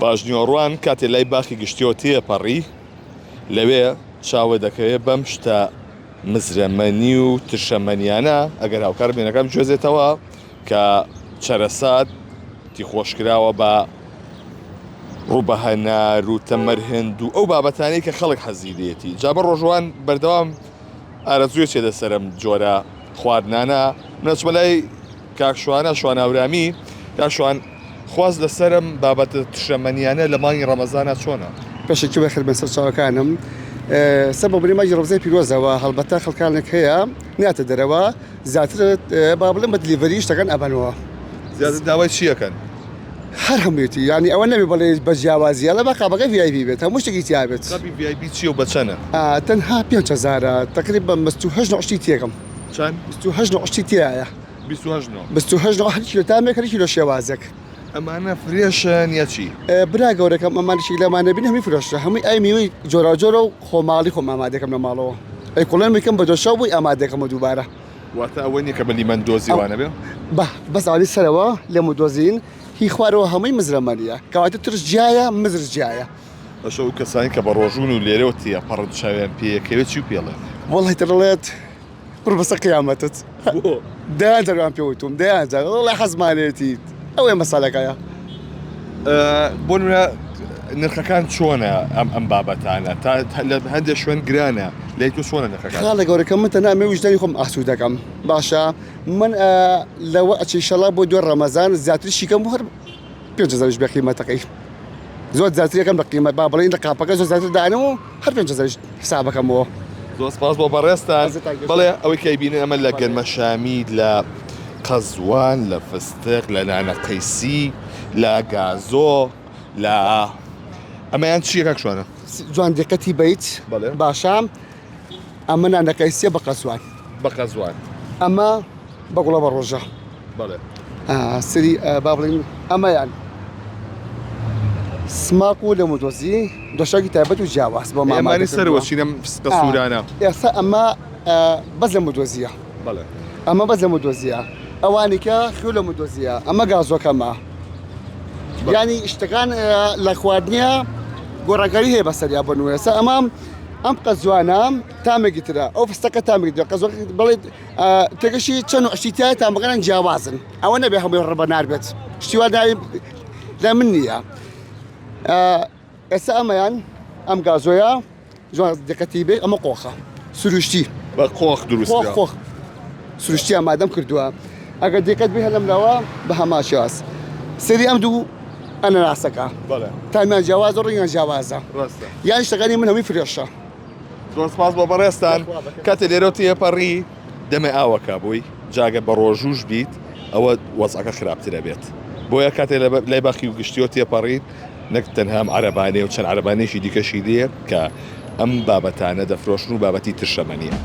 باژنیۆڕوان کاتێ لای باخی گشتیەوە تێپەڕی لەوێ چاوە دەکەوێت بەم شتە مزرەمەنی و تشەمەنیانە ئەگەر هاوکار بێنەکەم گوێزێتەوە کە چەرەسات تی خۆشکراوە بە ڕووبەهەنار و تەمەرهند و ئەو بابەتانەی کە خەڵک حەزی لێتی جا بە ڕۆژوان بەردەوام ئارەزووی چێدە سەرم جۆرە خواردنانە منەچمە لای کاکشوانە شواناورامی کاکشوان خواز لەسەرم بابەتە تشەمەنیانە لە مانگی ڕەمەزانە چۆنە؟ پێشێکی بەخێر بەسەر چاوەکانم سەبەبری ماجی ڕۆزەی پیرۆزەوە هەڵبەتە خەڵکانێک هەیە ناتە دەرەوە زیاتر با بڵێم بە دلیڤەری شتەکان ئەبەنەوە زیاتر داوای چیەکەن؟ هەر هەموویەتی ینی ئەوە نەبێ بەڵێ بە جیاوازیە لە بە قابەکە VIP بێت هەموو شتێکی تیا بێت VIP چیە و بەچەنە؟ تەنها 5,000 تقریبا 28 نوعشتی تێکم چەند؟ 28 نوعشتی تایە 28 نوع هەر کیلۆ تامێک هەر کیلۆ شێوازێک ئەمانە فرێشن یا چی؟ برا گەورەکەم ئەمانشی لەمانە بین هەمی فرۆشتە هەمووی ئای میوەی جۆرا و خۆماڵی خۆم ئامادەکەم لە ماڵەوە ئەی کوڵێن میکەم بە دۆشاو بووی ئامادەکەمە دووبارە واتە ئەوە نیە کە بەلی من دۆزیوانە بێ؟ بەس ئاوانی سەرەوە لێمە دۆزین هی خوارەوە هەمووی مزرەمەنیە کەواتە ترش جیایە مزر جیایە ئەشە و کەسانی کە بە ڕۆژون و لێرەوە تێ پەڕ چاویان پێیەکەوێت چی پێڵێ؟ وەڵی تڕڵێت پڕ بەسە قیامەتت دایانجاروان پێوتم دایانجار وڵی حەزمانێتیت ئەوێ مەسالەکەیە بۆ نمونە نرخەکان چۆنە ئەم بابەتانە لە هەندێک شوێن گرانە لای تۆ چۆنە نرخەکان؟ خاڵە گەورەکەم من تەنها ئەمێ وجدانی خۆم ئاسوود دەکەم باشە من لەوە ئەچیشەڵا بۆ دوێ ڕەمەزان زیاتریشی کەم هەر 5,000 بە قیمەتەکەی زۆر زیاتریەکەم بە قیمەت با بڵێن لە قاپەکە زۆر زیاتر دانەوە هەر 5,000 حسابەکەمەوە زۆر سپاس بۆ بەڕێستان بەڵێ ئەوەی کەیبینن ئەمە لە گەرمە شامید لە قەزوان لە فستق لە نانە قەیسی لە گازۆ لە ئەمەیان چیە کاکشوانە؟ جوان دقەتی بیت باشە ئەمە نانەقەیسیە بە قەزوان بە قەزوان ئەمە بە گوڵە بە ڕۆژە سری با بڵین ئەمەیان سماق و لە مدۆزی دۆشاکی تایبەت و جیاواز بۆ ئەمانی سەرەوە چینە فستە سوورانە ئێستا ئەمە بەس لە مدۆزیە ئەمە بەس لە مدۆزیە ئەوانێکە خێو لە مدۆزیە ئەمە گازۆکەمە ینی شتەکان لە خواردنیە گۆڕاگەری هەیە بەسەریا بنوێسە ئەم قەزوانە تامێکی ترە ئەو فستەکە تامێکی قەزۆ بڵێت تێگەشی چەند عشتیایە تامەکەیان جیاوازن ئەوە نەبێ هەمووی ڕەبەنار بێت شتیوا لە من نییە ئێستا ئەمەیان ئەم گازۆیە جوان دقەتی بێ ئەمە قۆخە سروشتی بە قۆخ دروست قۆخ سروشتی ئامادەم کردووە ئەگەر دقت بێ هەلەمراوە بە هەماشیاس سری ئەم دوو ئەنەناسەکە تامیان جیاوازە ڕێنیان جیاوازە یان شتەکانی من هەمووی فرێشە زۆر سپاس بۆ بەڕێستان کاتێ لێرەوە تێپەڕی دەمێ ئاوەکە بووی جاگە بە ڕۆژوش بیت ئەوە وەزعەکە خراپترە بێت بۆیە کاتێ لای باخی و گشتیەوە تێپەڕی نەک تەنها عەرەبانەیە و چەند عەرەبانەیەکی دیکەشی لێ کە ئەم بابەتانە دەفرۆشن و بابەتی تشەمەنیە